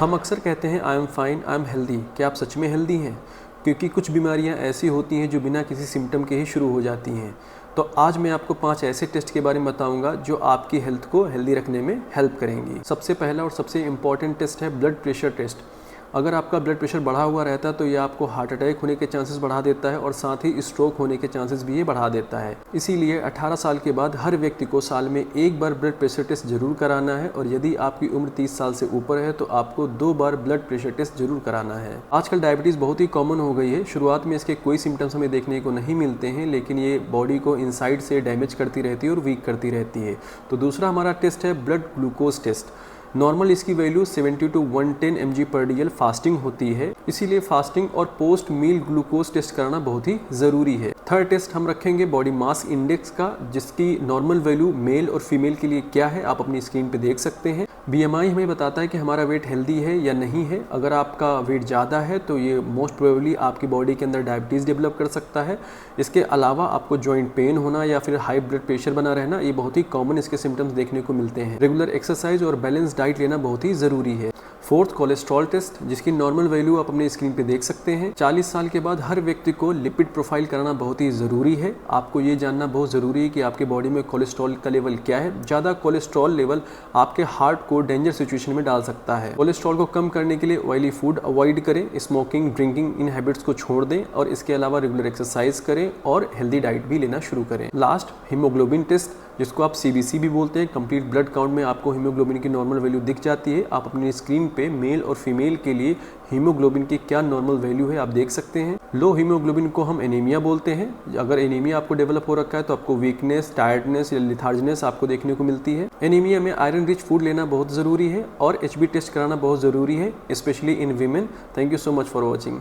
हम अक्सर कहते हैं I am fine, I am healthy. क्या आप सच में हेल्दी हैं? क्योंकि कुछ बीमारियां ऐसी होती हैं जो बिना किसी सिम्टम के ही शुरू हो जाती हैं। तो आज मैं आपको 5 ऐसे टेस्ट के बारे में बताऊंगा जो आपकी हेल्थ को हेल्दी रखने में हेल्प करेंगी। सबसे पहला और सबसे इम्पॉर्टेंट टेस्ट है ब्लड प्रेशर टेस्ट। अगर आपका ब्लड प्रेशर बढ़ा हुआ रहता है तो ये आपको हार्ट अटैक होने के चांसेस बढ़ा देता है और साथ ही स्ट्रोक होने के चांसेस भी ये बढ़ा देता है। इसीलिए 18 साल के बाद हर व्यक्ति को साल में एक बार ब्लड प्रेशर टेस्ट जरूर कराना है और यदि आपकी उम्र 30 साल से ऊपर है तो आपको 2 बार ब्लड प्रेशर टेस्ट जरूर कराना है। आजकल डायबिटीज़ बहुत ही कॉमन हो गई है। शुरुआत में इसके कोई सिम्टम्स हमें देखने को नहीं मिलते हैं, लेकिन ये बॉडी को इनसाइड से डैमेज करती रहती है और वीक करती रहती है। तो दूसरा हमारा टेस्ट है ब्लड ग्लूकोज टेस्ट। नॉर्मल इसकी वैल्यू 70 to 110 mg/dl फास्टिंग होती है, इसीलिए फास्टिंग और पोस्ट मील ग्लूकोज टेस्ट करना बहुत ही ज़रूरी है। थर्ड टेस्ट हम रखेंगे बॉडी मास इंडेक्स का, जिसकी नॉर्मल वैल्यू मेल और फीमेल के लिए क्या है आप अपनी स्क्रीन पे देख सकते हैं। BMI हमें बताता है कि हमारा वेट हेल्दी है या नहीं है। अगर आपका वेट ज़्यादा है तो ये मोस्ट प्रोबेबली आपकी बॉडी के अंदर डायबिटीज़ डेवलप कर सकता है। इसके अलावा आपको जॉइंट पेन होना या फिर हाई ब्लड प्रेशर बना रहना, ये बहुत ही कॉमन इसके सिम्टम्स देखने को मिलते हैं। रेगुलर एक्सरसाइज और बैलेंस डाइट लेना बहुत ही ज़रूरी है। फोर्थ कोलेस्ट्रॉल टेस्ट, जिसकी नॉर्मल वैल्यू आप अपनी स्क्रीन पे देख सकते हैं। 40 साल के बाद हर व्यक्ति को लिपिड प्रोफाइल कराना बहुत ही ज़रूरी है। आपको ये जानना बहुत ज़रूरी है कि आपके बॉडी में कोलेस्ट्रॉल का लेवल क्या है। ज़्यादा कोलेस्ट्रॉल लेवल आपके हार्ट को डेंजर सिचुएशन में डाल सकता है। कोलेस्ट्रॉल को कम करने के लिए ऑयली फूड अवॉइड करें, स्मोकिंग ड्रिंकिंग इन हैबिट्स को छोड़ दें और इसके अलावा रेगुलर एक्सरसाइज करें और हेल्दी डाइट भी लेना शुरू करें। लास्ट हीमोग्लोबिन टेस्ट, जिसको आप CBC भी बोलते हैं। कंप्लीट ब्लड काउंट में आपको हीमोग्लोबिन की नॉर्मल वैल्यू दिख जाती है। आप अपनी स्क्रीन पे मेल और फीमेल के लिए हीमोग्लोबिन की क्या नॉर्मल वैल्यू है आप देख सकते हैं। लो हीमोग्लोबिन को हम एनीमिया बोलते हैं। अगर एनीमिया आपको डेवलप हो रखा है तो आपको वीकनेस, टायर्डनेस या लिथार्जनेस आपको देखने को मिलती है। एनीमिया में आयरन रिच फूड लेना बहुत ज़रूरी है और HB टेस्ट कराना बहुत ज़रूरी है, specially in women. Thank you so much for watching.